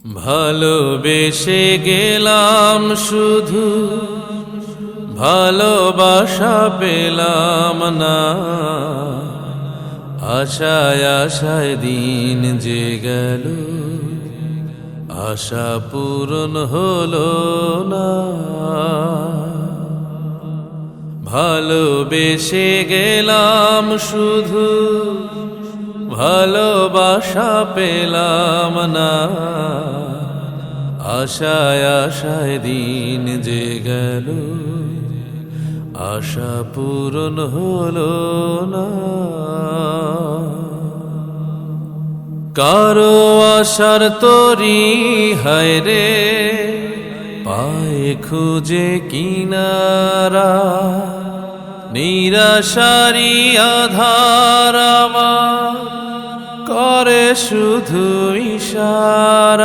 ভালোবেসে গেলাম শুধু, ভালোবাসা পেলাম না। আশায় আশায় দিন যে গেল, আশা পূরণ হলো না। ভালোবেসে গেলাম শুধু, ভালোবাসা পেলাম না। আশায় আশায় দিন যে গেল, আশা পূরণ হলো না। কারো আশার তরি হায় রে, পায়ে খুঁজে কিনারা। নিরাশারি আধার আমার করে শুধু ইশারা।